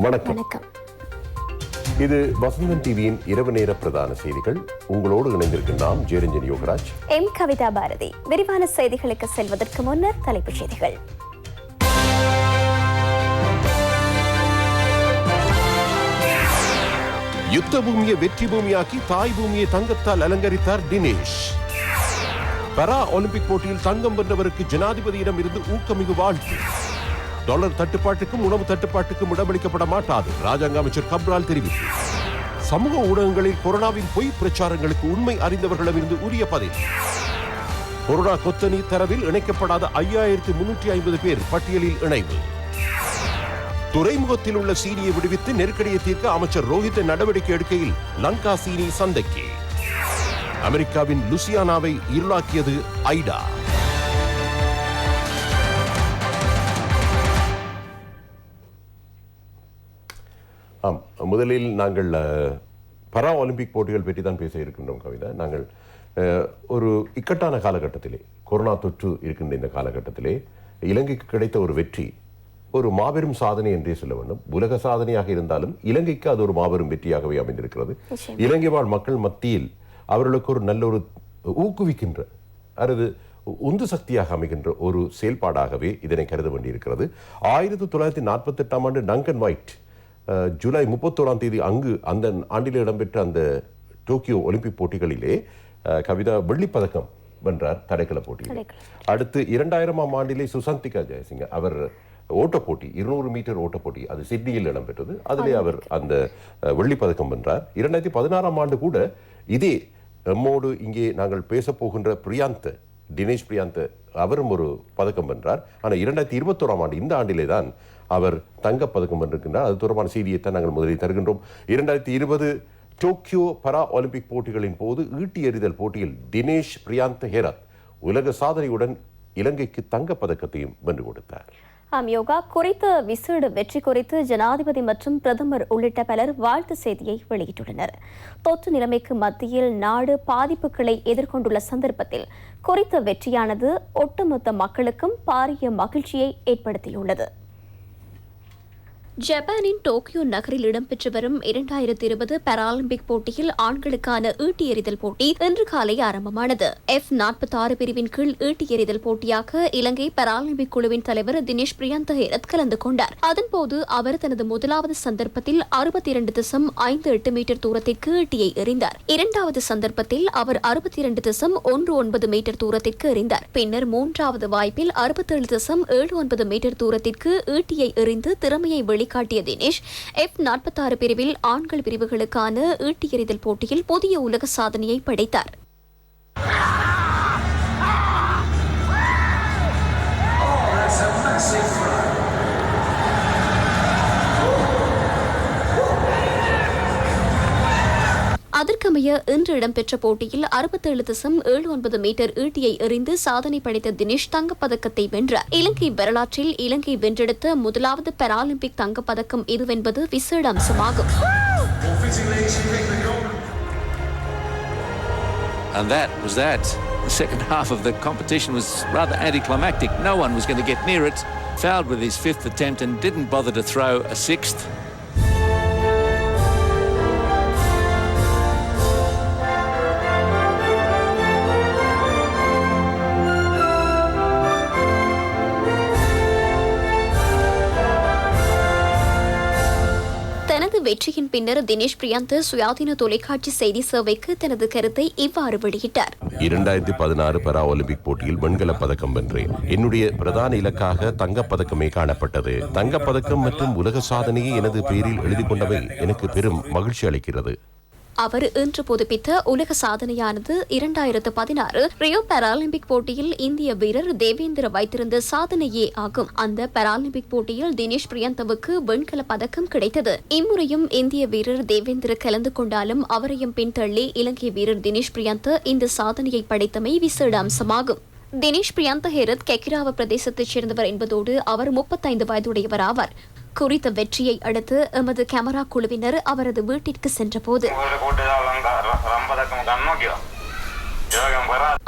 வணக்கம். இது வசந்தன் டிவியின் இரவு நேர பிரதான செய்திகள். உங்களோடு இணைந்திருக்கும் நாம் ஜெயரஞ்சன் யோகராஜ், எம் கவிதா பாரதி. விரிவான செய்திகளுக்கு செல்வதற்கு முன்னர் தலைப்புச் செய்திகள். யுத்த பூமியை வெற்றி பூமியாக்கி தாய் பூமியை தங்கத்தால் அலங்கரித்தார் தினேஷ். பாரா ஒலிம்பிக் போட்டியில் தங்கம் வென்றவருக்கு ஜனாதிபதியிடம் இருந்து ஊக்கமிகு வாழ்த்து. டாலர் தட்டுப்பாட்டுக்கும் உணவு தட்டுப்பாட்டுக்கும் இடமளிக்கப்பட மாட்டாது, ராஜாங்க அமைச்சர் கப்ரால் தெரிவிப்பு. சமூக ஊடகங்களில் கொரோனாவின் பொய் பிரச்சாரங்களுக்கு உண்மை அறிந்தவர்களிடமிருந்து உரிய பதில். கொரோனா கொத்தணி தரவில் இணைக்கப்படாத 5350 பேர் பட்டியலில் இணைவு. துறைமுகத்தில் உள்ள சீனியை விடுவித்து நெருக்கடியை தீர்க்க அமைச்சர் ரோஹித் நடவடிக்கை எடுக்கையில் லங்கா சீனி சந்தைக்கு. அமெரிக்காவின் லுசியானாவை இருளாக்கியது ஐடா. முதலில் நாங்கள் பாரா ஒலிம்பிக் போட்டிகள் பற்றி தான் பேச இருக்கின்றோம் கவிதா. நாங்கள் ஒரு இக்கட்டான காலகட்டத்திலே, கொரோனா தொற்று இருக்கின்ற இந்த காலகட்டத்திலே இலங்கைக்கு கிடைத்த ஒரு வெற்றி ஒரு மாபெரும் சாதனை என்றே சொல்ல வேண்டும். உலக சாதனையாக இருந்தாலும் இலங்கைக்கு அது ஒரு மாபெரும் வெற்றியாகவே அமைந்திருக்கிறது. இலங்கை வாழ் மக்கள் மத்தியில் அவர்களுக்கு ஒரு நல்ல ஒரு ஊக்குவிக்கின்ற அல்லது உந்து சக்தியாக அமைகின்ற ஒரு செயல்பாடாகவே இதனை கருத வேண்டியிருக்கிறது. 1948ஆம் ஆண்டு டங்கன் ஒயிட் ஜூலை 31ஆம் தேதி அந்த ஆண்டில் இடம்பெற்ற அந்த டோக்கியோ ஒலிம்பிக் போட்டிகளிலே கவிதா வெள்ளிப்பதக்கம் வென்றார் தடகள போட்டியில். அடுத்து 2000ஆம் ஆண்டிலே சுசாந்திகா ஜெயசிங்க அவர் ஓட்டப்போட்டி 200 மீட்டர் ஓட்டப்போட்டி அது சிட்னியில் இடம்பெற்றது. அதிலே அவர் அந்த வெள்ளிப்பதக்கம் வென்றார். 2016ஆம் ஆண்டு கூட இதே நம்மோடு இங்கே நாங்கள் பேச போகின்ற தினேஷ் பிரியாந்த் அவரும் ஒரு பதக்கம் வென்றார். ஆனால் 2021ஆம் ஆண்டு இந்த ஆண்டிலே தான் அவர் தங்கப்பதக்கம் வென்றிருக்கின்றார். அது தொடர்பான செய்தியைத்தான் நாங்கள் முதலில் தருகின்றோம். 2020 டோக்கியோ பாரா ஒலிம்பிக் போட்டிகளின் போது ஈட்டி எறிதல் போட்டியில் தினேஷ் பிரியாந்த் ஹேரத் உலக சாதனையுடன் இலங்கைக்கு தங்கப்பதக்கத்தையும் வென்று கொடுத்தார். யோகா குறித்த விசேட வெற்றி குறித்து ஜனாதிபதி மற்றும் பிரதமர் உள்ளிட்ட பலர் வாழ்த்து செய்தியை வெளியிட்டுள்ளனர். தொற்று நிலைமைக்கு மத்தியில் நாடு பாதிப்புகளை எதிர்கொண்டுள்ள சந்தர்ப்பத்தில் குறித்த வெற்றியானது ஒட்டுமொத்த மக்களுக்கும் பாரிய மகிழ்ச்சியை ஏற்படுத்தியுள்ளது. ஜப்பானின் டோக்கியோ நகரில் இடம்பெற்று வரும் 2020 பாராலிம்பிக் போட்டியில் ஆண்களுக்கான ஈட்டி எறிதல் போட்டி இன்று காலை ஆரம்பமானது. F46 பிரிவின் கீழ் ஈட்டி எறிதல் போட்டியாக இலங்கை பாராலிம்பிக் குழுவின் தலைவர் தினேஷ் பிரியாந்த் ஹேரத் கலந்து கொண்டார். அதன்போது அவர் தனது முதலாவது சந்தர்ப்பத்தில் 62.58 மீட்டர் தூரத்திற்கு ஈட்டியை எறிந்தார். இரண்டாவது சந்தர்ப்பத்தில் அவர் 62.19 மீட்டர் தூரத்திற்கு எறிந்தார். பின்னர் மூன்றாவது வாய்ப்பில் 67.79 மீட்டர் தூரத்திற்கு ஈட்டியை எறிந்து திறமையை காட்டிய தினேஷ் F46 பிரிவில் ஆண்கள் பிரிவுகளுக்கான ஈட்டி எறிதல் போட்டியில் புதிய உலக சாதனையை படைத்தார். அதற்கமைய இன்று இடம்பெற்ற போட்டியில் 67.79 மீட்டர் ஈட்டியை எறிந்து சாதனை படைத்த தினேஷ் தங்கப்பதக்கத்தை வென்றார். இலங்கை வரலாற்றில் இலங்கை வென்றெடுத்த முதலாவது பாராலிம்பிக் தங்கப்பதக்கம் இதுவென்பது விசேட அம்சமாகும். And that was that. The second half of the competition was rather anticlimactic. No one was going to get near it. Fouled with his fifth attempt and didn't bother to throw a sixth. வெற்றியின் பின்னர் தினேஷ் பிரியாந்த் சுயாதீன தொலைக்காட்சி செய்தி சேவைக்கு தனது கருத்தை இவ்வாறு வெளியிட்டார். 2016 பாரா ஒலிம்பிக் போட்டியில் வெண்கல பதக்கம் வென்றேன். என்னுடைய பிரதான இலக்காக தங்கப்பதக்கமே காணப்பட்டது. தங்கப்பதக்கம் மற்றும் உலக சாதனையை எனது பெயரில் எழுதி கொண்டவை எனக்கு பெரும் மகிழ்ச்சி அளிக்கிறது. அவர் இன்று புதுப்பித்த உலக சாதனையானது 2016 ரியோ பாராலிம்பிக் போட்டியில் இந்திய வீரர் தேவேந்திர வைத்திருந்த சாதனையே ஆகும். அந்த பாராலிம்பிக் போட்டியில் தினேஷ் பிரியாந்தவுக்கு வெண்கல பதக்கம் கிடைத்தது. இம்முறையும் இந்திய வீரர் தேவேந்திர கலந்து கொண்டாலும் அவரையும் பின்தள்ளி இலங்கை வீரர் தினேஷ் பிரியாந்த் இந்த சாதனையை படைத்தமை விசேட அம்சமாகும். தினேஷ் பிரியாந்த் ஹேரத் கெக்கிராவ பிரதேசத்தைச் சேர்ந்தவர் என்பதோடு அவர் 35 வயதுடையவர் ஆவார். குறித்த வெற்றியை அடுத்து எமது கேமரா குழுவினர் அவரது வீட்டிற்கு சென்றபோது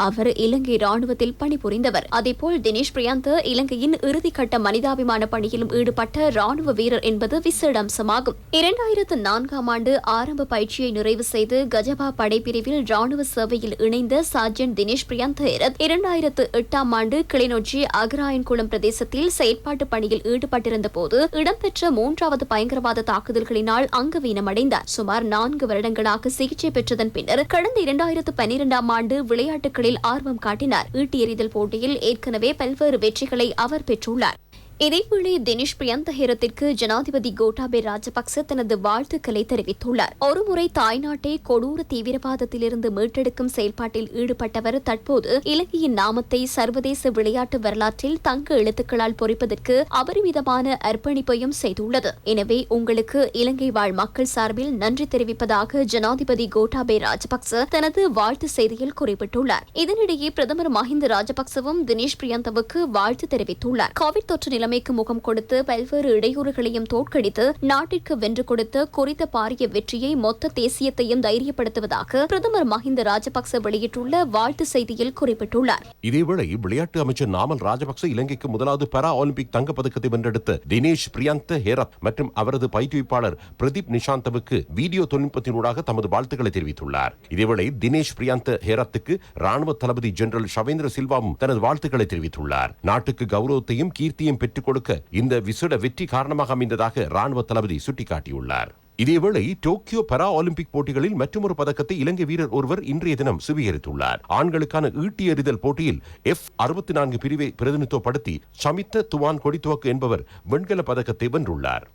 அவர் இலங்கை ராணுவத்தில் பணிபுரிந்தவர். அதேபோல் தினேஷ் பிரியந்த் இலங்கையின் இறுதிக்கட்ட மனிதாபிமான பணியிலும் ஈடுபட்ட ராணுவ வீரர் என்பது விசேட அம்சமாகும். 2004ஆம் ஆண்டு ஆரம்ப பயிற்சியை நிறைவு செய்து கஜபா படைப்பிரிவில் ராணுவ சேவையில் இணைந்த சார்ஜென்ட் தினேஷ் பிரியந்த் ஹேரத் 2008ஆம் ஆண்டு கிளிநொச்சி அகராயன்குளம் பிரதேசத்தில் செயற்பாட்டு பணியில் ஈடுபட்டிருந்த போது இடம்பெற்ற 3வது பயங்கரவாத தாக்குதல்களினால் அங்கவீனமடைந்தார். சுமார் 4 வருடங்களாக சிகிச்சை பெற்றதன் பின்னர் கடந்த 2012ஆம் ஆண்டு விளையாட்டுகளில் ஆர்வம் காட்டினார். ஈட்டி எறிதல் போட்டியில் ஏற்கனவே பல்வேறு வெற்றிகளை அவர் பெற்றுள்ளார். இதேவேளை தினேஷ் பிரியந்த் ஹேரத்திற்கு ஜனாதிபதி கோட்டாபே ராஜபக்ச தனது வாழ்த்துக்களை தெரிவித்துள்ளார். ஒருமுறை தாய்நாட்டை கொடூர தீவிரவாதத்திலிருந்து மீட்டெடுக்கும் செயல்பாட்டில் ஈடுபட்டவர் தற்போது இலங்கையின் நாமத்தை சர்வதேச விளையாட்டு வரலாற்றில் தங்க எழுத்துக்களால் பொறிப்பதற்கு அபரிமிதமான அர்ப்பணிப்பையும் செய்துள்ளது. எனவே உங்களுக்கு இலங்கை வாழ் மக்கள் சார்பில் நன்றி தெரிவிப்பதாக ஜனாதிபதி கோட்டாபே ராஜபக்ச தனது வாழ்த்து செய்தியில் குறிப்பிட்டுள்ளார். இதனிடையே பிரதமர் மஹிந்த ராஜபக்சவும் தினேஷ் பிரியந்தவுக்கு வாழ்த்து தெரிவித்துள்ளார். கோவிட் தொற்று நிலைமைக்கு முகம் கொடுத்து பல்வேறு இடையூறுகளையும் தோற்கடித்து நாட்டிற்கு வென்று கொடுத்த குறித்த பாரிய வெற்றியை மொத்த தேசியத்தையும் தைரியப்படுத்துவதாக பிரதமர் மஹிந்த ராஜபக்ச வெளியிட்டுள்ள வாழ்த்து செய்தியில் குறிப்பிட்டுள்ளார். இதேவேளை விளையாட்டு அமைச்சர் நாமல் ராஜபக்ச இலங்கைக்கு முதலாவது பாரா ஒலிம்பிக் தங்கப்பதக்கத்தை வென்றெடுத்த தினேஷ் பிரியந்த் ஹேரத் மற்றும் அவரது பயிற்றுவிப்பாளர் பிரதீப் நிஷாந்தவுக்கு வீடியோ தொழில்நுட்பத்தினூடாக தமது வாழ்த்துக்களை தெரிவித்துள்ளார். இதேவேளை தினேஷ் பிரியந்த் ஹேரத்துக்கு ராணுவ தளபதி ஜெனரல் ஷவேந்திர சில்வாவும் தனது வாழ்த்துக்களை தெரிவித்துள்ளார். நாட்டுக்கு கௌரவத்தையும் கீர்த்தியும் பெற்றுக் கொடுக்க இந்த விசேட வெற்றி காரணமாக அமைந்ததாக ராணுவ தளபதி சுட்டிக்காட்டியுள்ளார். இதேவேளை டோக்கியோ பாரா ஒலிம்பிக் போட்டிகளில் மற்றொரு பதக்கத்தை இலங்கை வீரர் ஒருவர் இன்றைய தினம் சுவீகரித்துள்ளார். ஆண்களுக்கான ஈட்டி எறிதல் போட்டியில் F64 பிரிவை பிரதிநிதித்துவப்படுத்தி சமித்த துவான் கொடித்துவக்கு என்பவர் வெண்கல பதக்கத்தை வென்றுள்ளார்.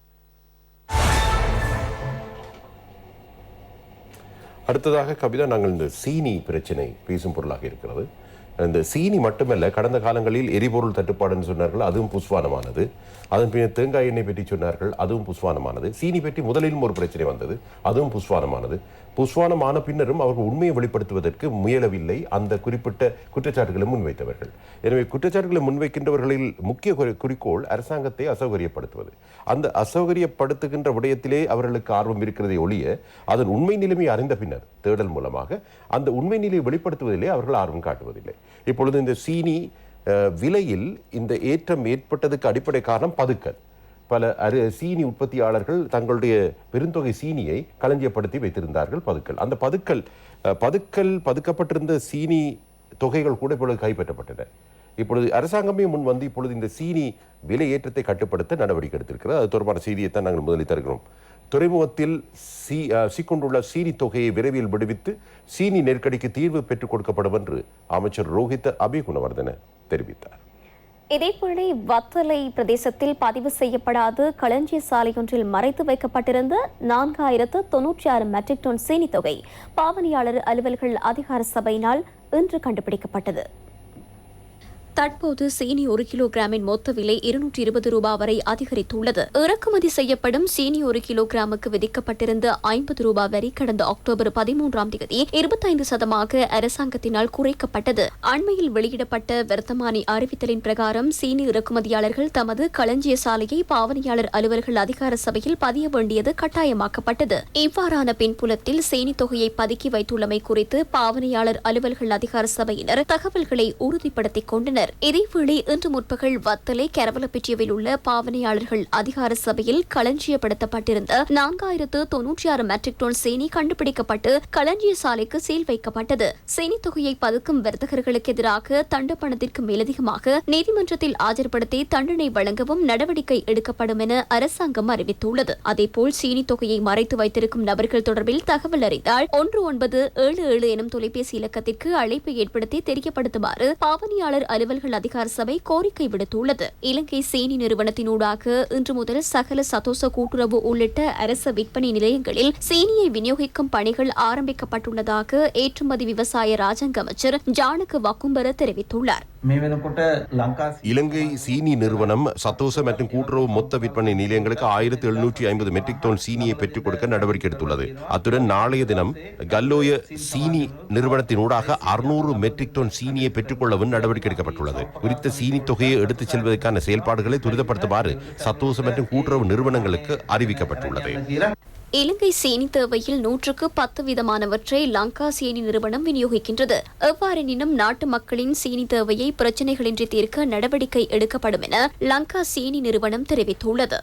அடுத்ததாக கவிதா, நாங்கள் இந்த சீனி பிரச்சனை பேசும் பொருளாக இருக்கிறது. இந்த சீனி மட்டுமல்ல, கடந்த காலங்களில் எரிபொருள் தட்டுப்பாடுன்னு சொன்னார்கள், அதுவும் புஸ்வானமானது. அதன் பின்னர் தேங்காய் எண்ணெய் பற்றி சொன்னார்கள், அதுவும் புஸ்வானமானது. சீனி பற்றி முதலிலும் ஒரு பிரச்சனை வந்தது, அதுவும் புஸ்வானமானது. புஸ்வானமான பின்னரும் அவர்கள் உண்மையை வெளிப்படுத்துவதற்கு முயலவில்லை அந்த குறிப்பிட்ட குற்றச்சாட்டுகளை முன்வைத்தவர்கள். எனவே குற்றச்சாட்டுகளை முன்வைக்கின்றவர்களில் முக்கிய குறிக்கோள் அரசாங்கத்தை அசௌகரியப்படுத்துவது. அந்த அசௌகரியப்படுத்துகின்ற விடயத்திலே அவர்களுக்கு ஆர்வம் இருக்கிறதை ஒழிய அதன் உண்மை நிலைமை அறிந்த பின்னர் தேடல் மூலமாக அந்த உண்மை நிலையை வெளிப்படுத்துவதிலே அவர்கள் ஆர்வம் காட்டுவதில்லை. இப்பொழுது இந்த சீனி விலையில் இந்த ஏற்றம் ஏற்பட்டதுக்கு அடிப்படை காரணம் பதுக்கல். பல சீனி உற்பத்தியாளர்கள் தங்களுடைய பெருந்தொகை சீனியை களஞ்சியப்படுத்தி வைத்திருந்தார்கள். அந்த பதுக்கப்பட்டிருந்த சீனி தொகைகள் கூட இப்பொழுது கைப்பற்றப்பட்டன. இப்பொழுது அரசாங்கமே முன் வந்து இப்பொழுது இந்த சீனி விலை ஏற்றத்தை கட்டுப்படுத்த நடவடிக்கை எடுத்திருக்கிறது. அது தொடர்பான செய்தியைத்தான் நாங்கள் முதலில் தருகிறோம். துறைமுகத்தில் சிக்கொண்டுள்ள சீனி தொகையை விரைவில் விடுவித்து சீனி நெருக்கடிக்கு தீர்வு பெற்றுக் கொடுக்கப்படும் என்று அமைச்சர் ரோஹித் அபிகுணவர்தன தெரிவித்தார். இதேபோல வத்தலை பிரதேசத்தில் பதிவு செய்யப்படாது களஞ்சிய சாலையொன்றில் மறைத்து வைக்கப்பட்டிருந்த 4096 மெட்ரிக் டன் சீனி தொகை பாவனையாளர் அலுவல்கள் அதிகார சபையினால் இன்று கண்டுபிடிக்கப்பட்டது. தற்போது சீனி 1 கிலோகிராமின் மொத்த விலை 220 ரூபாய் வரை அதிகரித்துள்ளது. இறக்குமதி செய்யப்படும் சீனி 1 கிலோகிராமுக்கு விதிக்கப்பட்டிருந்த 50 ரூபாய் வரி கடந்த அக்டோபர் 13ஆம் தேதி 25% அரசாங்கத்தினால் குறைக்கப்பட்டது. அண்மையில் வெளியிடப்பட்ட வர்த்தமானி அறிவித்தலின் பிரகாரம் சீனி இறக்குமதியாளர்கள் தமது களஞ்சிய சாலையை பாவனையாளர் அலுவல்கள் அதிகார சபையில் பதிய வேண்டியது கட்டாயமாக்கப்பட்டது. இவ்வாறான பின்புலத்தில் சீனி தொகையை பதுக்கி வைத்துள்ளமை குறித்து பாவனையாளர் அலுவல்கள் அதிகார சபையினர் தகவல்களை உறுதிப்படுத்திக் கொண்டனர். இதேவேளை இன்று முற்பகல் வத்தலை கரவலப்பிட்டியவில் உள்ள பாவனையாளர்கள் அதிகார சபையில் களஞ்சியப்படுத்தப்பட்டிருந்த 4096 மெட்ரிக் டன் சீனி கண்டுபிடிக்கப்பட்டு களஞ்சிய சாலைக்கு சீல் வைக்கப்பட்டது. சீனி தொகையை பதுக்கும் வர்த்தகர்களுக்கு எதிராக தண்ட பணத்திற்கு மேலதிகமாக நீதிமன்றத்தில் ஆஜர்படுத்தி தண்டனை வழங்கவும் நடவடிக்கை எடுக்கப்படும் என அரசாங்கம் அறிவித்துள்ளது. அதேபோல் சீனி தொகையை மறைத்து வைத்திருக்கும் நபர்கள் தொடர்பில் தகவல் அறிந்தால் 1977 எனும் தொலைபேசி இலக்கத்திற்கு அழைப்பு ஏற்படுத்தி தெரியப்படுத்துமாறு பாவனையாளர் அலுவல்கள் அதிகார சபை கோரிக்கை விடுத்துள்ளது. இலங்கை சீனி நிறுவனத்தினூடாக இன்று முதல் சகல சதோச கூட்டுறவு உள்ளிட்ட அரச விற்பனை நிலையங்களில் சீனியை விநியோகிக்கும் பணிகள் ஆரம்பிக்கப்பட்டுள்ளதாக ஏற்றுமதி விவசாய ராஜாங்க அமைச்சர் ஜானக வக்கும்பர தெரிவித்துள்ளார். இலங்கை சீனி நிறுவனம் சத்தோச மற்றும் கூட்டுறவு மொத்த விற்பனை நிலையங்களுக்கு 1750 மெட்ரிக் டன் சீனியை பெற்றுக் கொடுக்க நடவடிக்கை எடுத்துள்ளது. அத்துடன் நாளைய தினம் கல்லோய சீனி நிறுவனத்தினூடாக 600 மெட்ரிக் டன் சீனியை பெற்றுக்கொள்ளவும் நடவடிக்கை எடுக்கப்பட்டுள்ளது. குறித்த சீனி தொகையை எடுத்துச் செல்வதற்கான செயல்பாடுகளை துரிதப்படுத்துமாறு சத்தோச மற்றும் கூட்டுறவு நிறுவனங்களுக்கு அறிவிக்கப்பட்டுள்ளது. இலங்கை சீனி தேவையில் 110% லங்கா சீனி நிறுவனம் விநியோகிக்கின்றது. எவ்வாறெனினும் நாட்டு மக்களின் சீனி தேவையை பிரச்சினைகளின்றி தீர்க்க நடவடிக்கை எடுக்கப்படும் என லங்கா சீனி நிறுவனம் தெரிவித்துள்ளது.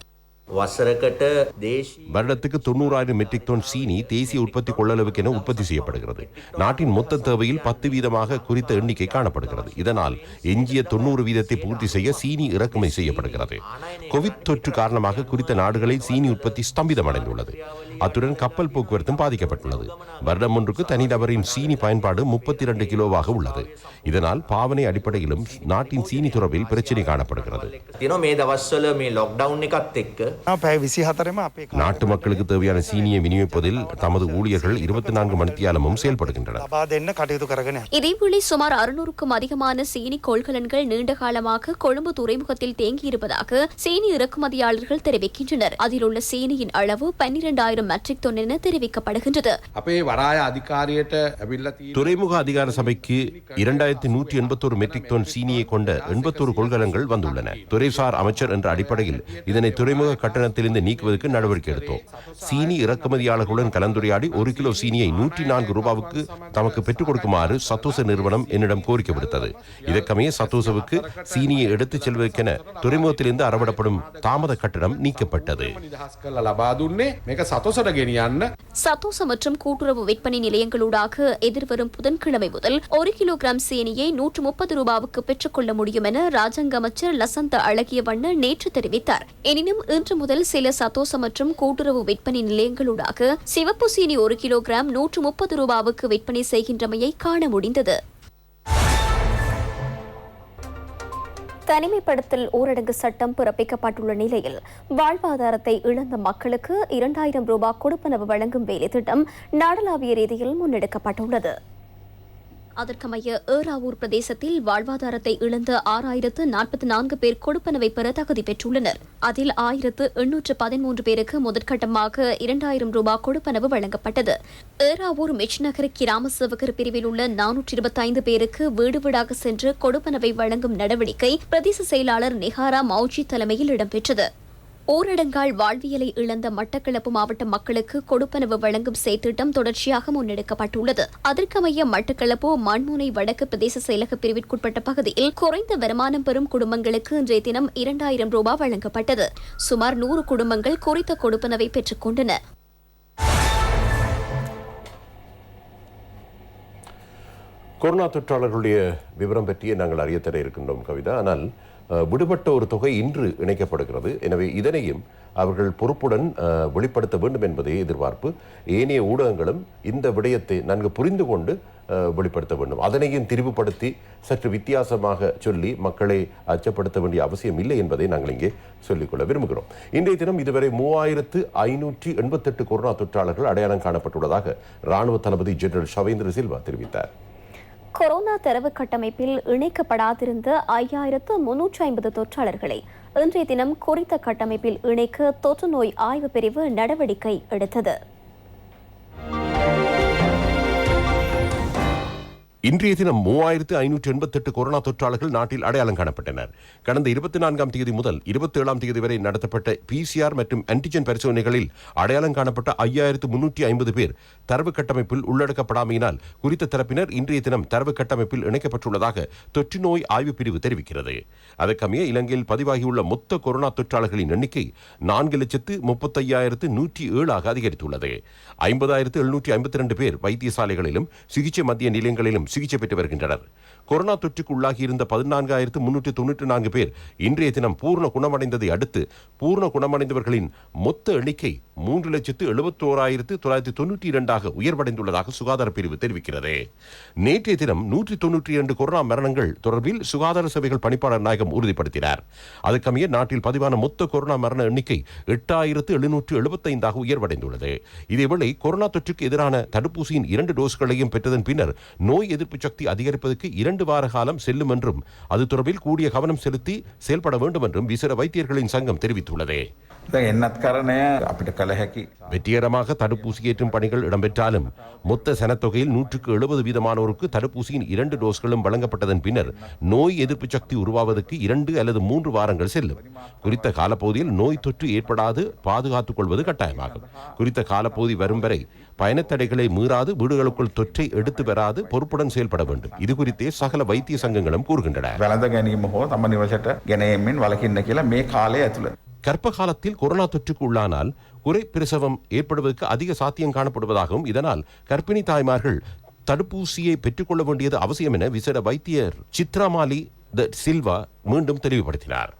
வருடத்துக்கு 90,000 மெட்ரிக் டன் சீனி தேசிய உற்பத்தி கொள்ளளவுக்கு என உற்பத்தி செய்யப்படுகிறது. நாட்டின் மொத்த தேவையில் 10% குறித்த எண்ணிக்கை காணப்படுகிறது. இதனால் எஞ்சிய 90% பூர்த்தி செய்ய சீனி இறக்குமதி செய்யப்படுகிறது. கோவிட் தொற்று காரணமாக குறித்த நாடுகளில் சீனி உற்பத்தி ஸ்தம்பிதமடைந்துள்ளது. அத்துடன் கப்பல் போக்குவரத்தும் பாதிக்கப்பட்டுள்ளது. வருடம் ஒன்றுக்கு தனிநபரின் சீனி பயன்பாடு 32 கிலோவாக உள்ளது. இதனால் பாவனை அடிப்படையிலும் நாட்டின் சீனி துறவில் பிரச்சினை காணப்படுகிறது. நாட்டு மக்களுக்கு தேவையான சீனியை விநியோகிப்பதில் தமது ஊழியர்கள் 24 மணித்தியாலமும் செயல்படுகின்றனர். இதேவேளை சுமார் 600க்கும் அதிகமான சீனி கொள்கலன்கள் நீண்ட காலமாக கொழும்பு துறைமுகத்தில் தேங்கியிருப்பதாக சீனி இறக்குமதியாளர்கள் தெரிவிக்கின்றனர். அதில் உள்ள சீனியின் அளவு 12,000 மெட்ரிக் டன் என தெரிவிக்கப்படுகின்றது. துறைமுக அதிகார சபைக்கு 2181 மெட்ரிக் டன் சீனியை கொண்ட 81 கொள்கலன்கள் வந்துள்ளன. துறைசார் அமைச்சர் என்ற அடிப்படையில் இதனை துறைமுக கட்டணத்திலிருந்து நீக்குவதற்கு நடவடிக்கை எடுத்தோம். சீனி இறக்குமதியாளர்களுடன் கலந்துரையாடி 1 கிலோ சீனியை 104 ரூபாவுக்கு தமக்கு பெற்றுக் கொடுக்குமாறு சத்தோச நிறுவனம் என்னிடம் கோரிக்கை விடுத்தது. இதற்கமைய சத்தோசவுக்கு சீனியை எடுத்துச் செல்வதற்கென துறைமுகத்திலிருந்து அறவிடப்படும் தாமத கட்டணம் நீக்கப்பட்டது. சத்தோச மற்றும் கூட்டுறவு விற்பனை நிலையங்களூடாக எதிர்வரும் புதன்கிழமை முதல் 1 கிலோகிராம் சீனியை 130 ரூபாவுக்கு பெற்றுக் கொள்ள முடியும் என ராஜாங்க அமைச்சர் லசந்த அழகியவண்ண நேற்று தெரிவித்தார். எனினும் இன்று முதல் சில சத்தோச மற்றும் கூட்டுறவு விற்பனை நிலையங்களூடாக சிவப்பு சீனி 1 கிலோகிராம் 130 ரூபாவுக்கு விற்பனை செய்கின்றமையை காண முடிந்தது. தனிமைப்படுத்தல் ஊரடங்கு சட்டம் பிறப்பிக்கப்பட்டுள்ள நிலையில் வாழ்வாதாரத்தை இழந்த மக்களுக்கு 2,000 ரூபாய் கொடுப்பனவு வழங்கும் வேலை திட்டம் நாடளாவிய ரீதியில் முன்னெடுக்கப்பட்டுள்ளது. அதற்கமைய ஏறாவூர் பிரதேசத்தில் வாழ்வாதாரத்தை இழந்த 6,044 பேர் கொடுப்பனவை பெற தகுதி பெற்றுள்ளனர். அதில் 1,813 பேருக்கு முதற்கட்டமாக 2,000 ரூபாய் கொடுப்பனவு வழங்கப்பட்டது. ஏறாவூர் மெச்நகர் கிராம சேவகர் பிரிவில் உள்ள 425 பேருக்கு வீடு வீடாக சென்று கொடுப்பனவை வழங்கும் நடவடிக்கை பிரதேச செயலாளர் நெஹாரா மௌஜி தலைமையில் இடம்பெற்றது. ஊரடங்கால் வாழ்வியலை இழந்த மட்டக்களப்பு மாவட்ட மக்களுக்கு கொடுப்பனவு வழங்கும் செயற்திட்டம் தொடர்ச்சியாக முன்னெடுக்கப்பட்டுள்ளது. அதற்கமைய மட்டக்களப்பு மண்முனை வடக்கு பிரதேச செயலக பிரிவிற்குட்பட்ட பகுதியில் குறைந்த வருமானம் பெறும் குடும்பங்களுக்கு இன்றைய தினம் 2,000 ரூபாய் வழங்கப்பட்டது. சுமார் 100 குடும்பங்கள் குறித்த கொடுப்பனவை பெற்றுக் கொண்டன. கொரோனா தொற்றாளர்களுடைய விவரம் பற்றியே நாங்கள் அறிய தர இருக்கின்றோம் கவிதா. ஆனால் விடுபட்ட ஒரு தொகை இன்று இணைக்கப்படுகிறது. எனவே இதனையும் அவர்கள் பொறுப்புடன் வெளிப்படுத்த வேண்டும் என்பதே எதிர்பார்ப்பு. ஏனைய ஊடகங்களும் இந்த விடயத்தை நன்கு புரிந்து கொண்டு வெளிப்படுத்த வேண்டும். அதனையும் திரிவுபடுத்தி சற்று வித்தியாசமாக சொல்லி மக்களை அச்சப்படுத்த வேண்டிய அவசியம் இல்லை என்பதை நாங்கள் இங்கே சொல்லிக்கொள்ள விரும்புகிறோம். இன்றைய தினம் இதுவரை 3,588 கொரோனா தொற்றாளர்கள் அடையாளம் காணப்பட்டுள்ளதாக ராணுவ தளபதி ஜெனரல் ஷவேந்திர சில்வா தெரிவித்தார். கொரோனா தரவு கட்டமைப்பில் இணைக்கப்படாதிருந்த 5,350 தொற்றாளர்களை இன்றைய தினம் குறித்த கட்டமைப்பில் இணைக்க தொற்று நோய் ஆய்வு பிரிவு நடவடிக்கை எடுத்தது. இன்றைய தினம் 3,588 கொரோனா தொற்றாளர்கள் நாட்டில் அடையாளம் காணப்பட்டனர். கடந்த 24ஆம் தேதி முதல் 27ஆம் தேதி வரை நடத்தப்பட்ட PCR மற்றும் ஆன்டிஜென் பரிசோதனைகளில் அடையாளம் காணப்பட்ட 5,350 பேர் தரவு கட்டமைப்பில் உள்ளடக்கப்படாமையினால் குறித்த தரப்பினர் இன்றைய தினம் தரவு கட்டமைப்பில் இணைக்கப்பட்டுள்ளதாக தொற்று நோய் ஆய்வு பிரிவு தெரிவிக்கிறது. அதற்கமைய இலங்கையில் பதிவாகியுள்ள மொத்த கொரோனா தொற்றாளர்களின் எண்ணிக்கை 4,35,107 அதிகரித்துள்ளது. 50,752 பேர் வைத்தியசாலைகளிலும் சிகிச்சை மத்திய நிலையங்களிலும் சிகிச்சை பெற்று வருகின்றனர். கொரோனா தொற்றுக்கு உள்ளாகியிருந்த 14,394 பேர் இன்றைய தினம் பூர்ண குணமடைந்ததை அடுத்து பூர்ண குணமடைந்தவர்களின் மொத்த எண்ணிக்கை 3,71,992 உயர்வடைந்துள்ளதாக சுகாதார பிரிவு தெரிவிக்கிறது. நேற்றைய தினம் 192 கொரோனா மரணங்கள் தொடர்பில் சுகாதார சேவைகள் பணிப்பாளர் நாயகம் உறுதிப்படுத்தினார். அதற்கமைய நாட்டில் பதிவான மொத்த கொரோனா மரண எண்ணிக்கை 8,775 உயர்வடைந்துள்ளது. இதேவேளை கொரோனா தொற்றுக்கு எதிரான தடுப்பூசியின் 2 டோஸ்களையும் பெற்றதன் பின்னர் நோய் எதிர்ப்பு சக்தி அதிகரிப்பதற்கு 2 வார காலம் செல்லும் என்றும் அது தொடர்பில் கூடிய கவனம் செலுத்தி செயல்பட வேண்டும் என்றும் விசேட வைத்தியர்களின் சங்கம் தெரிவித்துள்ளது. දැන් එන්නත් කරණය අපිට කළ හැකි வெற்றிகரமாக தடுப்பூசி ஏற்றும் பணிகள் இடம்பெற்றாலும் மொத்த சனத்தொகையில் 170% தடுப்பூசியின் 2 டோஸ்களும் வழங்கப்பட்டதன் பின்னர் நோய் எதிர்ப்பு சக்தி உருவாவதற்கு 2 அல்லது 3 வாரங்கள் செல்லும். குறித்த காலப்பகுதியில் நோய் தொற்று ஏற்படாது பாதுகாத்துக் கொள்வது கட்டாயமாகும். குறித்த காலப்பகுதி வரும் வரை பயணத்தடைகளை மீறாது வீடுகளுக்குள் தொற்றை எடுத்து வராது பொறுப்புடன் செயல்பட வேண்டும். இது குறித்தே சகல வைத்திய சங்கங்களும் கூறுகின்றன. වැළඳ ගැනීම හෝ තම නිවසට ගෙන එමින් වළකින්න කියලා මේ කාලය ඇතුළත கர்ப்ப காலத்தில் கொரோனா தொற்றுக்கு உள்ளானால் குறை பிரசவம் ஏற்படுவதற்கு அதிக சாத்தியம் காணப்படுவதாகவும் இதனால் கர்ப்பிணி தாய்மார்கள் தடுப்பூசியை பெற்றுக்கொள்ள வேண்டியது அவசியம் என விசேட வைத்தியர் சித்ராமாலி த சில்வா மீண்டும் தெளிவுபடுத்தினார்.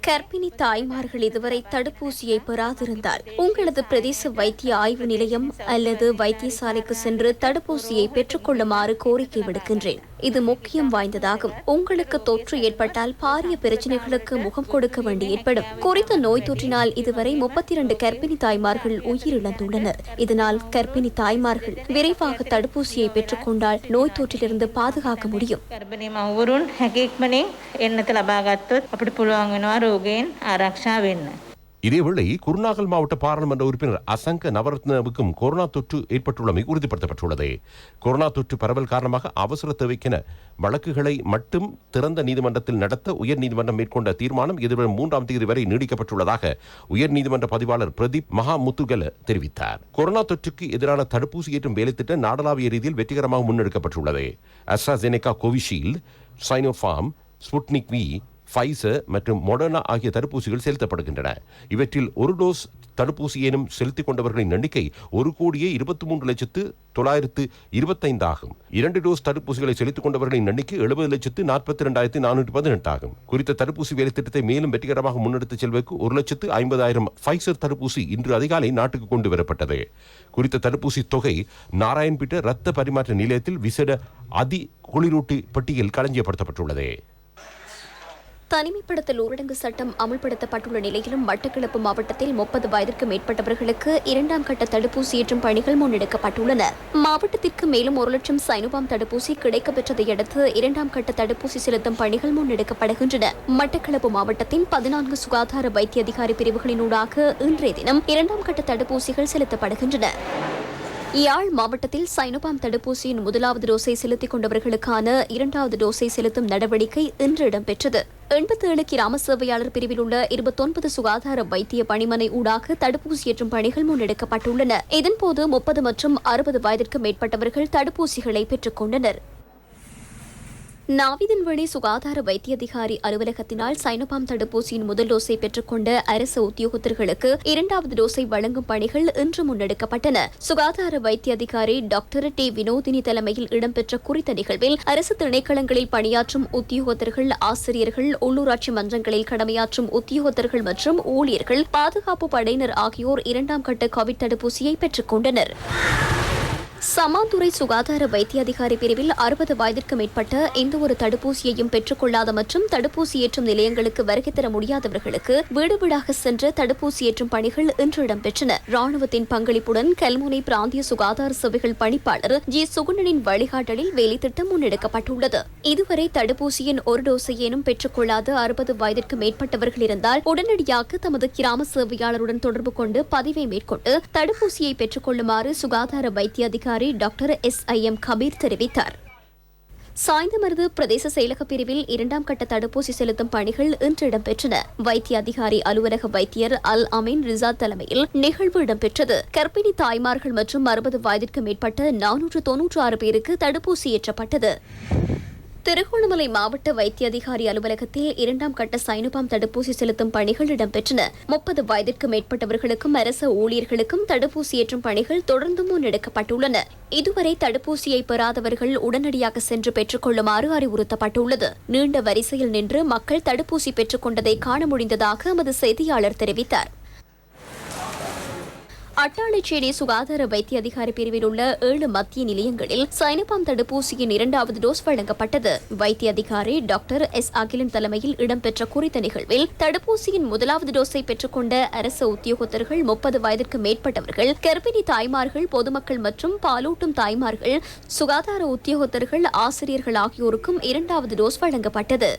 கர்ப்பிணி தாய்மார்கள் இதுவரை தடுப்பூசியை பெறாதிருந்தால் உங்களது பிரதேச வைத்திய ஆய்வு நிலையம் அல்லது வைத்தியசாலைக்கு சென்று தடுப்பூசியை பெற்றுக்கொள்ளுமாறு கோரிக்கை விடுக்கின்றேன். இது முக்கியம் வாய்ந்ததாகும். உங்களுக்கு தொற்று ஏற்பட்டால் பாரிய பிரச்சனைகளுக்கு முகம் கொடுக்க வேண்டி ஏற்படும். குறித்த நோய் தொற்றினால் இதுவரை 32 கர்ப்பிணி தாய்மார்கள் உயிரிழந்துள்ளனர். இதனால் கர்ப்பிணி தாய்மார்கள் விரைவாக தடுப்பூசியை பெற்றுக்கொண்டால் நோய் தொற்றிலிருந்து பாதுகாக்க முடியும். இதேவேளை குருநாகல் மாவட்ட பாராளுமன்ற உறுப்பினர் அசங்க நவரத்னவுக்கும் கொரோனா தொற்று ஏற்பட்டுள்ளமை உறுதிப்படுத்தப்பட்டுள்ளது. கொரோனா தொற்று பரவல் காரணமாக அவசர தேவைக்கென வழக்குகளை மட்டும் திறந்த நீதிமன்றத்தில் நடத்த உயர்நீதிமன்றம் மேற்கொண்ட தீர்மானம் எதிர்வரும் 3ஆம் தேதி வரை நீடிக்கப்பட்டுள்ளதாக உயர்நீதிமன்ற பதிவாளர் பிரதீப் மகாமுத்துகல தெரிவித்தார். கொரோனா தொற்றுக்கு எதிரான தடுப்பூசி ஏற்றும் வேலைத்திட்டம் நாடளாவிய ரீதியில் வெற்றிகரமாக முன்னெடுக்கப்பட்டுள்ளது. AstraZeneca, Covishield, Sinopharm, Sputnik V, Pfizer மற்றும் மொடர்னா ஆகிய தடுப்பூசிகள் செலுத்தப்படுகின்றன. இவற்றில் ஒரு டோஸ் தடுப்பூசியேனும் செலுத்திக் கொண்டவர்களின் எண்ணிக்கை 1,23,925 ஆகும். 2 டோஸ் தடுப்பூசிகளை செலுத்திக் கொண்டவர்களின் எண்ணிக்கை 70,42,418 ஆகும். குறித்த தடுப்பூசி வேலைத்திட்டத்தை மேலும் வெற்றிகரமாக முன்னெடுத்துச் செல்வதற்கு 1,50,000 ஃபைசர் தடுப்பூசி இன்று அதிகாலை நாட்டுக்கு கொண்டு வரப்பட்டது. குறித்த தடுப்பூசி தொகை நாராயண்பேட்டை இரத்த பரிமாற்ற நிலையத்தில் விசேட அதி குளிரூட்டி பெட்டியில் களஞ்சியப்படுத்தப்பட்டுள்ளது. தனிமைப்படுத்தல் ஊரடங்கு சட்டம் அமல்படுத்தப்பட்டுள்ள நிலையிலும் மட்டக்களப்பு மாவட்டத்தில் 30 வயதிற்கு மேற்பட்டவர்களுக்கு 2ஆம் கட்ட தடுப்பூசி ஏற்றும் பணிகள் முன்னெடுக்கப்பட்டுள்ளன. மாவட்டத்திற்கு மேலும் 1 லட்சம் சைனோபாம் தடுப்பூசி கிடைக்கப்பெற்றதை அடுத்து 2ஆம் கட்ட தடுப்பூசி செலுத்தும் பணிகள் முன்னெடுக்கப்படுகின்றன. மட்டக்களப்பு மாவட்டத்தின் 14 சுகாதார வைத்திய அதிகாரி பிரிவுகளினூடாக இன்றைய தினம் 2ஆம் கட்ட தடுப்பூசிகள் செலுத்தப்படுகின்றன. யாழ் மாவட்டத்தில் சைனோபாம் தடுப்பூசியின் 1வது டோஸை செலுத்திக் கொண்டவர்களுக்கான 2வது டோஸை செலுத்தும் நடவடிக்கை இன்று இடம்பெற்றது. 87 கிராம சேவையாளர் பிரிவில் உள்ள 29 சுகாதார வைத்திய பணிமனை ஊடாக தடுப்பூசி ஏற்றும் பணிகள் முன்னெடுக்கப்பட்டுள்ளன. இதன்போது 30 மற்றும் 60 வயதிற்கு மேற்பட்டவர்கள் தடுப்பூசிகளை பெற்றுக் கொண்டனர். நாவிதன்வெளி சுகாதார வைத்திய அதிகாரி அலுவலகத்தினால் சைனோபாம் தடுப்பூசியின் முதல் டோஸை பெற்றுக்கொண்ட அரசு உத்தியோகத்தர்களுக்கு 2வது டோஸை வழங்கும் பணிகள் இன்று முன்னெடுக்கப்பட்டன. சுகாதார வைத்திய அதிகாரி டாக்டர் டி வினோதினி தலைமையில் இடம்பெற்ற குறித்த நிகழ்வில் அரசு திணைக்களங்களில் பணியாற்றும் உத்தியோகத்தர்கள், ஆசிரியர்கள், உள்ளூராட்சி மன்றங்களில் கடமையாற்றும் உத்தியோகத்தர்கள் மற்றும் ஊழியர்கள், பாதுகாப்பு படையினர் ஆகியோர் 2ஆம் கட்ட கோவிட் தடுப்பூசியை பெற்றுக் கொண்டனர். சமாந்துறை சுகாதார வைத்திய அதிகாரி பிரிவில் 60 வயதிற்கு மேற்பட்ட எந்த ஒரு தடுப்பூசியையும் பெற்றுக்கொள்ளாத மற்றும் தடுப்பூசி ஏற்றும் நிலையங்களுக்கு வருகை தர முடியாதவர்களுக்கு வீடு வீடாக சென்று தடுப்பூசி ஏற்றும் பணிகள் இன்று இடம்பெற்றன. ராணுவத்தின் பங்களிப்புடன் கல்முனை பிராந்திய சுகாதார சேவைகள் பணிப்பாளர் ஜி சுகுணனின் வழிகாட்டலில் வேலைத்திட்டம் முன்னெடுக்கப்பட்டுள்ளது. இதுவரை தடுப்பூசியின் ஒரு டோஸையேனும் பெற்றுக்கொள்ளாத 60 வயதிற்கு மேற்பட்டவர்கள் இருந்தால் உடனடியாக தமது கிராம சேவையாளருடன் தொடர்பு கொண்டு பதிவை மேற்கொண்டு தடுப்பூசியை பெற்றுக் கொள்ளுமாறு சுகாதார வைத்திய அதிகாரி டாக்டர் SIM கபீர் தெரிவித்தார். சாய்ந்தமருது பிரதேச செயலக பிரிவில் 2ஆம் கட்ட தடுப்பூசி செலுத்தும் பணிகள் இன்று இடம்பெற்றன. வைத்திய அதிகாரி அலுவலக வைத்தியர் அல் அமீன் ரிசாத் தலைமையில் நிகழ்வு இடம்பெற்றது. கர்ப்பிணி தாய்மார்கள் மற்றும் 60 வயதிற்கு மேற்பட்ட 496 பேருக்கு தடுப்பூசி ஏற்றப்பட்டது. திருகோணமலை மாவட்ட வைத்திய அதிகாரி அலுவலகத்தில் 2ஆம் கட்ட சைனோபாம் தடுப்பூசி செலுத்தும் பணிகள் இடம்பெற்றன. 30 வயதிற்கு மேற்பட்டவர்களுக்கும் அரசு ஊழியர்களுக்கும் தடுப்பூசி ஏற்றும் பணிகள் தொடர்ந்து முன்னெடுக்கப்பட்டுள்ளன. இதுவரை தடுப்பூசியை பெறாதவர்கள் உடனடியாக சென்று பெற்றுக் கொள்ளுமாறு அறிவுறுத்தப்பட்டுள்ளது. நீண்ட வரிசையில் நின்று மக்கள் தடுப்பூசி பெற்றுக் கொண்டதை காண முடிந்ததாக எமது செய்தியாளர் தெரிவித்தார். அட்டாளைச்சேரி சுகாதார வைத்திய அதிகாரி பிரிவில் உள்ள 7 மத்திய நிலையங்களில் சைனோபாம் தடுப்பூசியின் 2வது டோஸ் வழங்கப்பட்டது. வைத்திய அதிகாரி டாக்டர் அகிலன் தலைமையில் இடம்பெற்ற குறித்த நிகழ்வில் தடுப்பூசியின் 1வது டோஸை பெற்றுக்கொண்ட அரசு உத்தியோகத்தர்கள், 30 வயதிற்கு மேற்பட்டவர்கள், கர்ப்பிணி தாய்மார்கள், பொதுமக்கள் மற்றும் பாலூட்டும் தாய்மார்கள், சுகாதார உத்தியோகத்தர்கள், ஆசிரியர்கள் ஆகியோருக்கும் 2வது டோஸ் வழங்கப்பட்டது.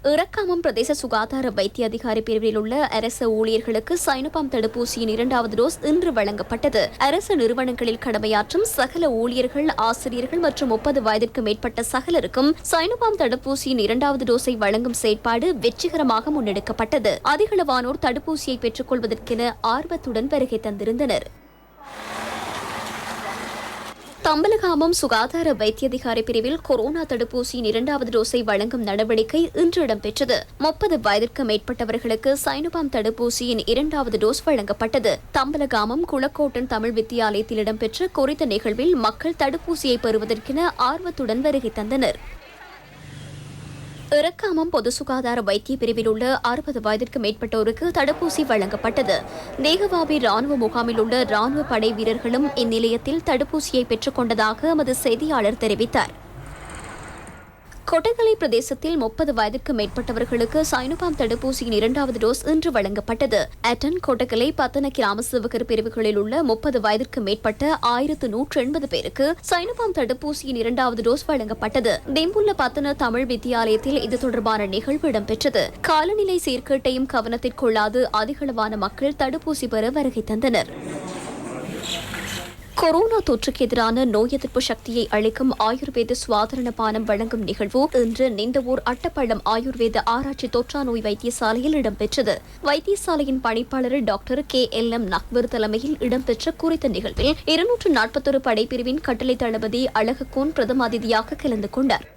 இறக்காமம் பிரதேச சுகாதார வைத்திய அதிகாரி பிரிவில் உள்ள அரசு ஊழியர்களுக்கு சைனோபார்ம் தடுப்பூசியின் 2வது டோஸ் இன்று வழங்கப்பட்டது. அரசு நிறுவனங்களில் கடமையாற்றும் சகல ஊழியர்கள், ஆசிரியர்கள் மற்றும் 30 வயதிற்கு மேற்பட்ட சகலருக்கும் சைனோபார்ம் தடுப்பூசியின் 2வது டோஸை வழங்கும் செயற்பாடு வெற்றிகரமாக முன்னெடுக்கப்பட்டது. அதிகளவானோர் தடுப்பூசியை பெற்றுக் கொள்வதற்கென ஆர்வத்துடன் வருகை தந்திருந்தனர். தம்பலகாமம் சுகாதார வைத்திய அதிகாரி பிரிவில் கொரோனா தடுப்பூசியின் 2வது டோஸை வழங்கும் நடவடிக்கை இன்று இடம்பெற்றது. 30 வயதிற்கு மேற்பட்டவர்களுக்கு சைனோபார்ம் தடுப்பூசியின் 2வது டோஸ் வழங்கப்பட்டது. தம்பலகாமம் குளக்கோட்டன் தமிழ் வித்தியாலயத்தில் இடம்பெற்ற குறித்த நிகழ்வில் மக்கள் தடுப்பூசியை பெறுவதற்கென ஆர்வத்துடன் வருகை தந்தனர். இறக்காமம் பொது சுகாதார வைத்திய பிரிவில் உள்ள 60 வயதிற்கு மேற்பட்டோருக்கு தடுப்பூசி வழங்கப்பட்டது. தேகவாபி ராணுவ முகாமில் உள்ள ராணுவ படை வீரர்களும் இந்நிலையத்தில் தடுப்பூசியை பெற்றுக் கொண்டதாக எமது செய்தியாளர் தெரிவித்தார். கொட்டகலை பிரதேசத்தில் 30 வயதிற்கு மேற்பட்டவர்களுக்கு சைனோபார்ம் தடுப்பூசியின் 2வது டோஸ் இன்று வழங்கப்பட்டது. அட்டன், கொட்டகலை, பத்தன கிராம சேவகர் பிரிவுகளில் உள்ள 30 வயதிற்கு மேற்பட்ட 1180 பேருக்கு சைனோபார்ம் தடுப்பூசியின் 2வது டோஸ் வழங்கப்பட்டது. தெம்புள்ள பத்தன தமிழ் வித்தியாலயத்தில் இது தொடர்பான நிகழ்வு இடம்பெற்றது. காலநிலை சீர்கேட்டையும் கவனத்திற்கொள்ளாது அதிகளவான மக்கள் தடுப்பூசி பெற வருகை தந்தனர். கொரோனா தொற்றுக்கு எதிரான நோய் எதிர்ப்பு சக்தியை அளிக்கும் ஆயுர்வேத சுவாதரண பானம் வழங்கும் நிகழ்வு இன்று நிந்தவூர் அட்டப்பள்ளம் ஆயுர்வேத ஆராய்ச்சி தொற்றா நோய் வைத்தியசாலையில் இடம்பெற்றது. வைத்தியசாலையின் பணிப்பாளர் டாக்டர் KLM நக்வர் தலைமையில் இடம்பெற்ற குறித்த நிகழ்வில் 241 படைப்பிரிவின் கட்டளை தளபதி அழகக்கோன் பிரதம அதிதியாக கலந்து கொண்டார்.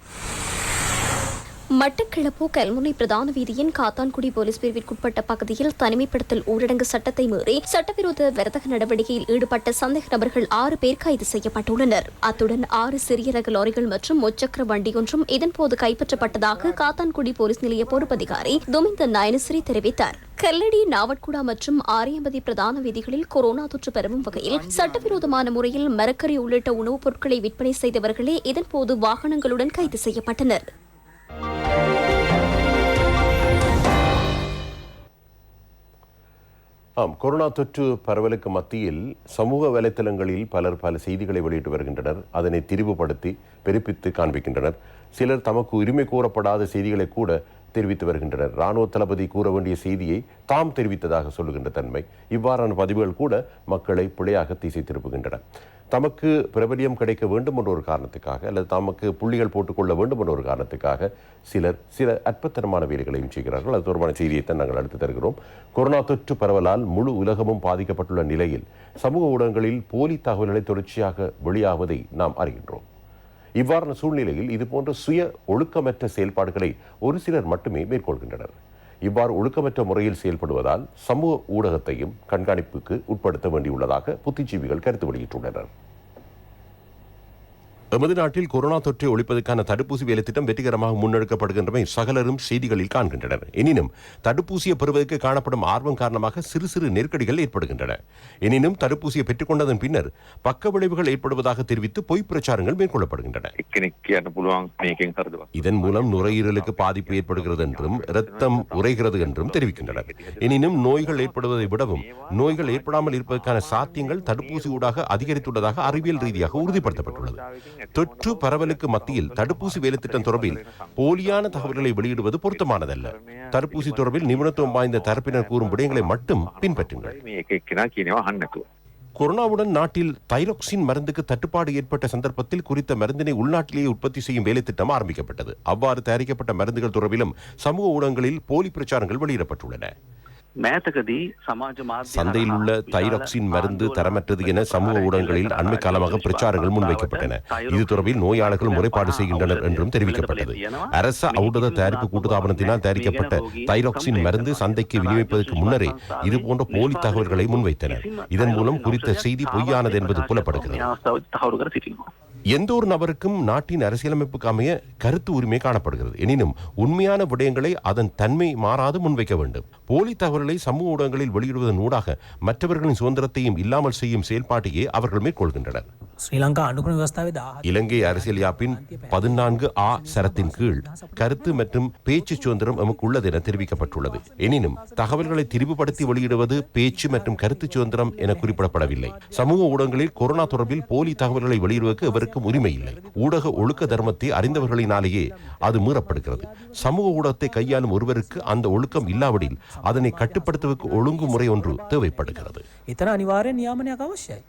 மட்டக்களப்பு கல்முனை பிரதான வீதியின் காத்தான்குடி போலீஸ் பிரிவிற்குட்பட்ட பகுதியில் தனிமைப்படுத்தல் ஊரடங்கு சட்டத்தை மீறி சட்டவிரோத வர்த்தக நடவடிக்கையில் ஈடுபட்ட சந்தேக நபர்கள் 6 பேர் கைது செய்யப்பட்டுள்ளனர். அத்துடன் 6 சிறிய ரக லாரிகள் மற்றும் முச்சக்கர வண்டியொன்றும் இதன்போது கைப்பற்றப்பட்டதாக காத்தான்குடி போலீஸ் நிலைய பொறுப்பதிகாரி துமிந்த நயனஸ்ரீ தெரிவித்தார். கல்லடி, நாவட்குடா மற்றும் ஆரியம்பதி பிரதான வீதிகளில் கொரோனா தொற்று பரவும் வகையில் சட்டவிரோதமான முறையில் மரக்கறி உள்ளிட்ட உணவுப் பொருட்களை விற்பனை செய்தவர்களே இதன்போது வாகனங்களுடன் கைது செய்யப்பட்டனர். கொரோனா தொற்று பரவலுக்கு மத்தியில் சமூக வலைத்தளங்களில் பலர் பல செய்திகளை வெளியிட்டு வருகின்றனர். அதனை திரிவுபடுத்தி பெருப்பித்து காண்பிக்கின்றனர். சிலர் தமக்கு உரிமை கோரப்படாத செய்திகளை கூட தெரிவித்து வருகின்றனர். இராணுவ தளபதி கூற வேண்டிய செய்தியை தாம் தெரிவித்ததாக சொல்லுகின்ற தன்மை. இவ்வாறான பதிவுகள் கூட மக்களை பிழையாக திசை திருப்புகின்றன. தமக்கு பிரபலியம் கிடைக்க வேண்டும் என்ற ஒரு காரணத்துக்காக அல்லது தமக்கு புள்ளிகள் போட்டுக்கொள்ள வேண்டும் என்ற ஒரு காரணத்துக்காக சிலர் சில அற்பத்தனமான வேலைகளையும் செய்கிறார்கள். அது தொடர்பான செய்தியைத்தான் நாங்கள் அடுத்து தருகிறோம். கொரோனா தொற்று பரவலால் முழு உலகமும் பாதிக்கப்பட்டுள்ள நிலையில் சமூக ஊடகங்களில் போலி தகவல்களை தொடர்ச்சியாக வெளியாவதை நாம் அறிகின்றோம். இவ்வாறான சூழ்நிலையில் இதுபோன்ற சுய ஒழுக்கமற்ற செயல்பாடுகளை ஒரு சிலர் மட்டுமே மேற்கொள்கின்றனர். இவ்வாறு ஒழுக்கமற்ற முறையில் செயல்படுவதால் சமூக ஊடகத்தையும் கண்காணிப்புக்கு உட்படுத்த வேண்டியுள்ளதாக புத்திஜீவிகள் கருத்து வெளியிட்டுள்ளனர். எமது நாட்டில் கொரோனா தொற்றை ஒழிப்பதற்கான தடுப்பூசி வேலை திட்டம் வெற்றிகரமாக முன்னெடுக்கப்படுகின்றமை சகலரும் செய்திகளில் காண்கின்றனர். எனினும் தடுப்பூசியை பெறுவதற்கு காணப்படும் ஆர்வம் காரணமாக சிறு சிறு நெருக்கடிகள் ஏற்படுகின்றன. எனினும் தடுப்பூசியை பெற்றுக் கொண்டதன் பின்னர் பக்க விளைவுகள் ஏற்படுவதாக தெரிவித்து பொய் பிரச்சாரங்கள் மேற்கொள்ளப்படுகின்றன. இதன் மூலம் நுரையீரலுக்கு பாதிப்பு ஏற்படுகிறது என்றும் இரத்தம் உறைகிறது என்றும் தெரிவிக்கின்றனர். எனினும் நோய்கள் ஏற்படுவதை விடவும் நோய்கள் ஏற்படாமல் இருப்பதற்கான சாத்தியங்கள் தடுப்பூசி ஊடாக அதிகரித்துள்ளதாக அறிவியல் ரீதியாக உறுதிப்படுத்தப்பட்டுள்ளது. தொற்று பரவலுக்கு மத்தியில் தடுப்பூசி வேலை திட்டம் தொடர்பில் போலியான தகவல்களை வெளியிடுவது பொருத்தமானதல்ல. தடுப்பூசி தொடர்பில் நிபுணத்துவம் வாய்ந்த தரப்பினர் கூறும் விடயங்களை மட்டும் பின்பற்றுங்கள். கொரோனாவுடன் நாட்டில் தைராக்சின் மருந்துக்கு தட்டுப்பாடு ஏற்பட்ட சந்தர்ப்பத்தில் குறித்த மருந்தினை உள்நாட்டிலேயே உற்பத்தி செய்யும் வேலை திட்டம் ஆரம்பிக்கப்பட்டது. அவ்வாறு தயாரிக்கப்பட்ட மருந்துகள் தொடர்பிலும் சமூக ஊடகங்களில் போலி பிரச்சாரங்கள் வெளியிடப்பட்டுள்ளன. சந்தையில் உள்ள தைராக்சின் மருந்து தரமற்றது என சமூக ஊடகங்களில் அண்மை காலமாக பிரச்சாரங்கள் முன்வைக்கப்பட்டன. இது தொடர்பில் நோயாளர்கள் முறைப்பாடு செய்கின்றனர் என்றும் தெரிவிக்கப்பட்டது. அரச ஔஷத தயாரிப்பு கூட்டுத்தாபனத்தினால் தயாரிக்கப்பட்ட தைராக்சின் மருந்து சந்தைக்கு விநியோகிப்பதற்கு முன்னரே இதுபோன்ற போலி தகவல்களை முன்வைத்தனர். இதன் மூலம் குறித்த செய்தி பொய்யானது என்பது புலப்படுகிறது. எந்த ஒரு நபருக்கும் நாட்டின் அரசியலமைப்புக்கு அமைய கருத்து உரிமை காணப்படுகிறது. எனினும் உண்மையான விடயங்களை அதன் தன்மை மாறாது முன்வைக்க வேண்டும். போலி தகவல்களை சமூக ஊடகங்களில் வெளியிடுவதன் ஊடாக மற்றவர்களின் சுதந்திரத்தையும் இல்லாமல் செய்யும் செயல்பாட்டையே அவர்கள் மேற்கொள்கின்றனர். இலங்கை அரசியல் யாப்பின் 14A சரத்தின் கீழ் கருத்து மற்றும் பேச்சு சுதந்திரம் நமக்கு உள்ளது என தெரிவிக்கப்பட்டுள்ளது. எனினும் தகவல்களை திரிவுபடுத்தி வெளியிடுவது பேச்சு மற்றும் கருத்து சுதந்திரம் என குறிப்பிடப்படவில்லை. சமூக ஊடகங்களில் கொரோனா தொடர்பில் போலி தகவல்களை வெளியிடுவதற்கு இவருக்கு யாருக்கும் உரிமை இல்லை. ஊடக ஒழுக்க தர்மத்தை அறிந்தவர்களினாலேயே அது மீறப்படுகிறது. சமூக ஊடகத்தை கையாளும் ஒருவருக்கு அந்த ஒழுக்கம் இல்லாவிடில் அதனை கட்டுப்படுத்துவதற்கு ஒழுங்குமுறை ஒன்று தேவைப்படுகிறது. එතන අනිවාර්යෙන් නියාමනයක් අවශ්‍යයි.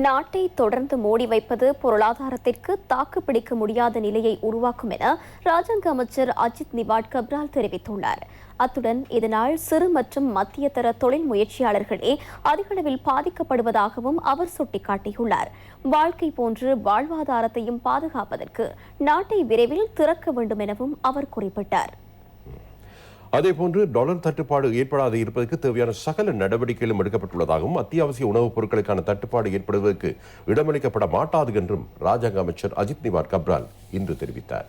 நாட்டை தொடர்ந்து மூடி வைப்பது பொருளாதாரத்திற்கு தாக்குப்பிடிக்க முடியாத நிலையை உருவாக்கும் என ராஜாங்க அமைச்சர் அஜித் நிவாட் கப்ரால் தெரிவித்துள்ளார். அத்துடன் இதனால் சிறு மற்றும் மத்திய தர தொழில் முயற்சியாளர்களே அதிகளவில் பாதிக்கப்படுவதாகவும் அவர் சுட்டிக்காட்டியுள்ளார். வாழ்க்கை போன்று வாழ்வாதாரத்தையும் பாதுகாப்பதற்கு நாட்டை விரைவில் திறக்க வேண்டும் எனவும் அவர் குறிப்பிட்டார். அதேபோன்று டாலர் தட்டுப்பாடு ஏற்படாது இருப்பதற்கு தேவையான சகல நடவடிக்கைகளும் எடுக்கப்பட்டுள்ளதாகவும் அத்தியாவசிய உணவுப் பொருட்களுக்கான தட்டுப்பாடு ஏற்படுவதற்கு இடமளிக்கப்பட மாட்டாது என்றும் ராஜாங்க அமைச்சர் அஜித் நிவாட் கப்ரால் இன்று தெரிவித்தார்.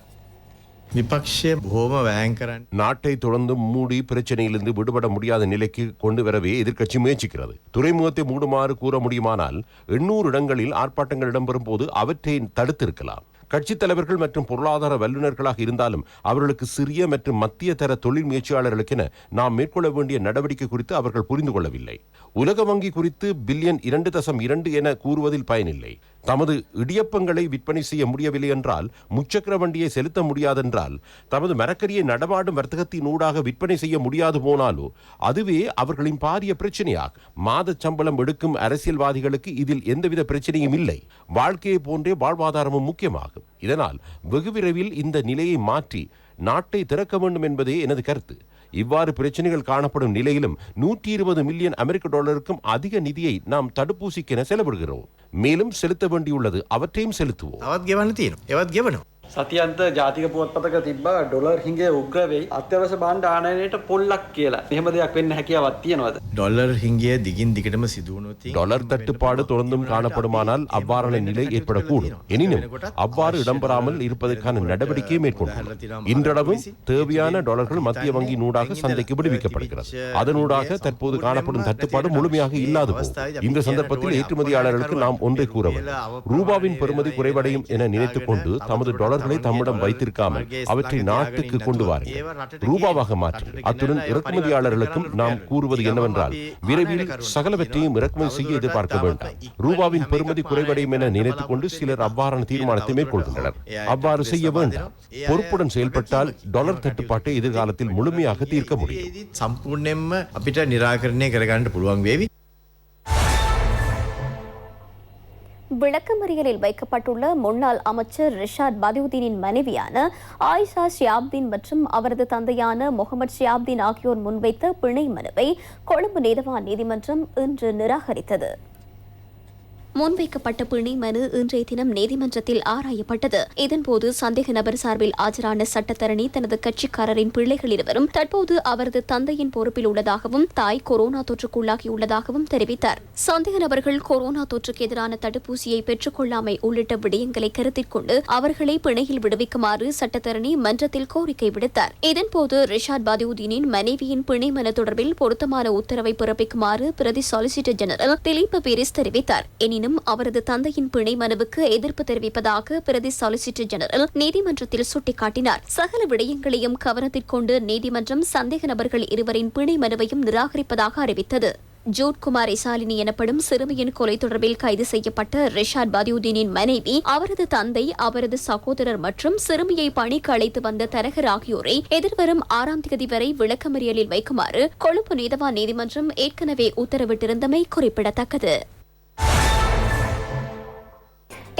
நாட்டை தொடர்ந்து மூடி பிரச்சனையிலிருந்து விடுபட முடியாத நிலைக்கு கொண்டு வரவே எதிர்க்கட்சி முயற்சிக்கிறது. துறைமுகத்தை மூடுமாறு கூற முடியுமானால் 800 இடங்களில் ஆர்ப்பாட்டங்கள் இடம்பெறும் போது அவற்றை தடுத்திருக்கலாம். கட்சித் தலைவர்கள் மற்றும் பொருளாதார வல்லுநர்களாக இருந்தாலும் அவர்களுக்கு சிறிய மற்றும் மத்திய தர தொழில் முயற்சியாளர்களுக்கென நாம் மேற்கொள்ள வேண்டிய நடவடிக்கை குறித்து அவர்கள் புரிந்து கொள்ளவில்லை. உலக வங்கி குறித்து பில்லியன் 2.2 என கூறுவதில் பயனில்லை. தமது இடியப்பங்களை விற்பனை செய்ய முடியவில்லை என்றால், முச்சக்கர வண்டியை செலுத்த முடியாதென்றால், தமது மரக்கரியை நடமாடும் வர்த்தகத்தின் ஊடாக விற்பனை செய்ய முடியாது போனாலோ அதுவே அவர்களின் பாரிய பிரச்சனையாகும். மாத சம்பளம் எடுக்கும் அரசியல்வாதிகளுக்கு இதில் எந்தவித பிரச்சனையும் இல்லை. வாழ்க்கையை போன்றே வாழ்வாதாரமும் முக்கியமாகும். இதனால் வெகு விரைவில் இந்த நிலையை மாற்றி நாட்டை திறக்க வேண்டும் என்பதே எனது கருத்து. இவ்வாறு பிரச்சனைகள் காணப்படும் நிலையிலும் 120 மில்லியன் அமெரிக்க டாலருக்கும் அதிக நிதியை நாம் தடுப்பூசிக்கென செலவிடுகிறோம். மேலும் செலுத்த வேண்டியுள்ளது, அவற்றையும் செலுத்துவோம். සතියන්ත ජාතික පුවත්පතක තිබ්බ ඩොලර් හිඟේ උග්‍ර වෙයි අත්‍යවශ්‍ය භාණ්ඩ ආනයනයට පොල්ලක් කියලා. එහෙම දෙයක් වෙන්න හැකියාවක් තියෙනවද? டாலர் ஹிங்கே திகின் திகிடම සිදුවනොත් டாலர் தட்டுப்பாடு தொடர்ந்தும் காணப்படுமானால் அவ்வாறான நிலை ஏற்படக்கூடும். எனினும் அவ்வாறு இடம்பெறாமல் இருப்பதற்கான நடவடிக்கையை மேற்கொண்டுள்ளோம். இன்றளவும் தேவையான டாலர்கள் மத்திய வங்கி நூடாக சந்தைக்கு விடுவிக்கப்படுகிறது. அதனூடாக தற்போது காணப்படும் தட்டுப்பாடு முழுமையாக இல்லாது போகும். இந்த சந்தர்ப்பத்தில் ஏற்றுமதியாளர்களுக்கு நாம் ஒன்றை கூற வேண்டும். ரூபாவின் பெறுமதி குறைவடையும் என நினைத்துக் கொண்டு தமது டாலர்களை தம்மிடம் வைத்திருக்காமல் அவற்றை நாட்டுக்கு கொண்டு வாருங்கள், ரூபாவாக மாற்றுங்கள். அத்துடன் இறக்குமதியாளர்களுக்கும் நாம் கூறுவது என்னவென்றால், விரைவில் சகலவற்றையும் இறக்குமதி செய்ய எதிர்பார்க்க வேண்டாம். ரூபாவின் பெறுமதி குறைவடையும் என நினைத்துக் கொண்டு சிலர் அவ்வாறான தீர்மானத்தை மேற்கொள்கின்றனர். அவ்வாறு செய்ய வேண்டாம். பொறுப்புடன் செயல்பட்டால் டாலர் தட்டுப்பாட்டை எதிர்காலத்தில் முழுமையாக தீர்க்க முடியும். සම්පූර්ණයෙන්ම අපිට निराකරණය කරගන්න පුළුවන් වේවි. விளக்கமறியலில் வைக்கப்பட்டுள்ள முன்னாள் அமைச்சர் ரிஷாட் பதியுதீனின் மனைவியான ஆயிஷா ஷியாப்தீன் மற்றும் அவரது தந்தையான முகமது ஷியாப்தீன் ஆகியோர் முன்வைத்த பிணை மனுவை கொழும்பு நீதவான் நீதிமன்றம் இன்று நிராகரித்தது. முன்வைக்கப்பட்ட பிணை மனு இன்றைய தினம் நீதிமன்றத்தில் ஆராயப்பட்டது. இதன்போது சந்தேக நபர் சார்பில் ஆஜரான சட்டத்தரணி தனது கட்சிக்காரரின் பிள்ளைகள் இருவரும் தற்போது அவரது தந்தையின் பொறுப்பில் உள்ளதாகவும் தாய் கொரோனா தொற்றுக்குள்ளாகியுள்ளதாகவும் தெரிவித்தார். சந்தேக நபர்கள் கொரோனா தொற்றுக்கு எதிரான தடுப்பூசியை பெற்றுக் கொள்ளாமை உள்ளிட்ட விடயங்களை கருத்தில் கொண்டு அவர்களை பிணையில் விடுவிக்குமாறு சட்டத்தரணி மன்றத்தில் கோரிக்கை விடுத்தார். இதன்போது ரிஷாட் பதியுதீனின் மனைவியின் பிணை மனு தொடர்பில் பொருத்தமான உத்தரவை பிறப்பிக்குமாறு பிரதி சொலிசிட்டர் ஜெனரல் திலீப் பீரிஸ் தெரிவித்தார். அவரது தந்தையின் பிணை மனுவுக்கு எதிர்ப்பு தெரிவிப்பதாக பிரதி சொலிசிட்டர் ஜெனரல் நீதிமன்றத்தில் சுட்டிக்காட்டினார். சகல விடயங்களையும் கவனத்திற்கொண்டு நீதிமன்றம் சந்தேக நபர்கள் இருவரின் பிணை மனுவையும் நிராகரிப்பதாக அறிவித்தது. ஜோட்குமார் இசாலினி எனப்படும் சிறுமியின் கொலை தொடர்பில் கைது செய்யப்பட்ட ரிஷாட் பதியுதீனின் மனைவி, அவரது தந்தை, அவரது சகோதரர் மற்றும் சிறுமியை பணிக்கு அழைத்து வந்த தரகர் ஆகியோரை எதிர்வரும் 6ஆம் தேதி வரை விளக்கமறியலில் வைக்குமாறு கொழும்பு நீதவான் நீதிமன்றம் ஏற்கனவே உத்தரவிட்டிருந்தமை குறிப்பிடத்தக்கது.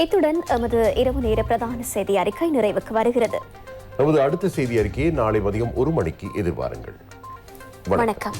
இத்துடன் எமது இரவு நேர பிரதான செய்தி அறிக்கை நிறைவுக்கு வருகிறது. நமது அடுத்த செய்தி அறிக்கையை நாளை மதியம் 1 மணிக்கு எதிர்பாருங்கள். வணக்கம்.